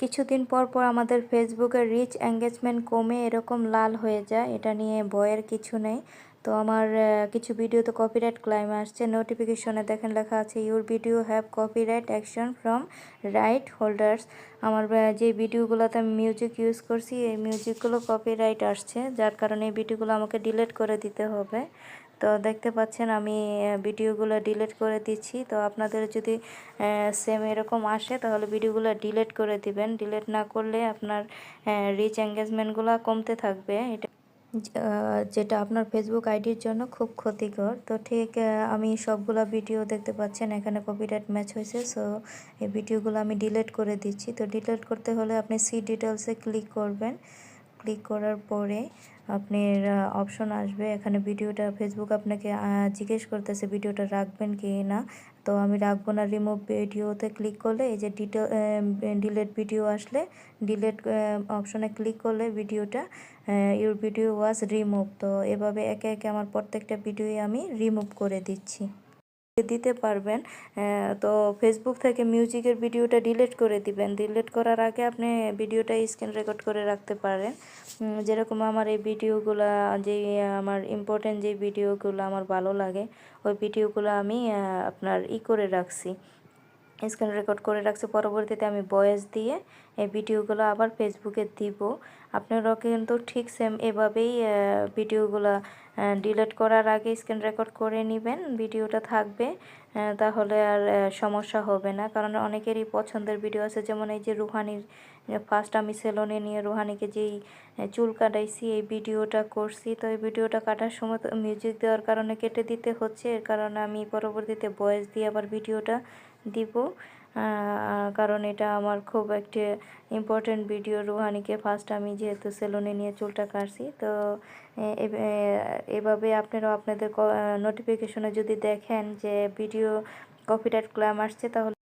কিছুদিন পর পর আমাদের ফেসবুকের রিচ এঙ্গেজমেন্ট কমে এরকম লাল হয়ে যায়, এটা নিয়ে ভয়ের কিছু নেই। তো আমার কিছু ভিডিওতে কপিরাইট ক্লাইম আসছে, নোটিফিকেশনে দেখেন লেখা আছে your video have copyright action from right holders. আমার যে ভিডিওগুলোতে আমি মিউজিক ইউজ করছি এই মিউজিকগুলো কপিরাইট আসছে, যার কারণে এই ভিডিওগুলো আমাকে ডিলিট করে দিতে হবে। তো দেখতে পাচ্ছেন আমি ভিডিওগুলো ডিলিট করে দিচ্ছি। তো আপনাদের যদি সেম এরকম আসে তাহলে ভিডিওগুলো ডিলিট করে দিবেন। ডিলিট না করলে আপনার রিচ এঙ্গেজমেন্টগুলো কমতে থাকবে, এটা যেটা আপনার ফেসবুক আইডির জন্য খুব ক্ষতিকর। তো ঠিক আমি সবগুলা ভিডিও দেখতে পাচ্ছেন এখানে কপিরাইট ম্যাচ হয়েছে, সো এই ভিডিওগুলো আমি ডিলিট করে দিচ্ছি। তো ডিলিট করতে হলে আপনি সি ডিটেলসে ক্লিক করবেন। ক্লিক করার পরে আপনার অপশন আসবে, এখানে ভিডিওটা ফেসবুক আপনাকে জিজ্ঞেস করতেছে ভিডিওটা রাখবেন কি না। তো আমি রাখবো না, রিমুভ ভিডিওতে ক্লিক করলে এই যে ডিলেট ভিডিও আসলে ডিলেট অপশনে ক্লিক করলে ভিডিওটা ইউর ভিডিও ওয়াজ রিমুভ। তো এভাবে একে একে আমার প্রত্যেকটা ভিডিওই আমি রিমুভ করে দিচ্ছি দিতে পারবেন। তো ফেসবুক থেকে মিউজিকের ভিডিওটা ডিলিট করে দিবেন। ডিলিট করার আগে আপনি ভিডিওটা স্ক্রিন রেকর্ড করে রাখতে পারেন। যেরকম আমার এই ভিডিওগুলা যেই আমার ইম্পর্টেন্ট যে ভিডিওগুলো আমার ভালো লাগে ওই ভিডিওগুলো আমি আপনার করে রাখছি, স্ক্রিন রেকর্ড করে রাখছি। পরবর্তীতে আমি ভয়েস দিয়ে এই ভিডিওগুলো আবার ফেসবুকে দিব। আপনারাও কিন্তু ঠিক সেম এভাবেই ভিডিওগুলো ডিলিট করার আগে স্ক্রিন রেকর্ড করে নেবেন, ভিডিওটা থাকবে, তাহলে আর সমস্যা হবে না। কারণ অনেকেরই পছন্দের ভিডিও আছে, যেমন এই যে রুহানির ফার্স্ট আমি সেলুনে নিয়ে রুহানিকে যেই চুল কাটাইছি এই ভিডিওটা করছি। তো এই ভিডিওটা কাটার সময় মিউজিক দেওয়ার কারণে কেটে দিতে হচ্ছে, এর কারণে আমি পরবর্তীতে ভয়েস দিয়ে আবার ভিডিওটা দিব। কারণ এটা আমার খুব একটা ইম্পর্টেন্ট ভিডিও। রুহানিকে ফার্স্ট আমি যেহেতু সেলুনে নিয়ে চুলটা কাটছি। তো এভাবে আপনারাও আপনাদের নোটিফিকেশনে যদি দেখেন যে ভিডিও কপিরাইট ক্লেম আসছে তাহলে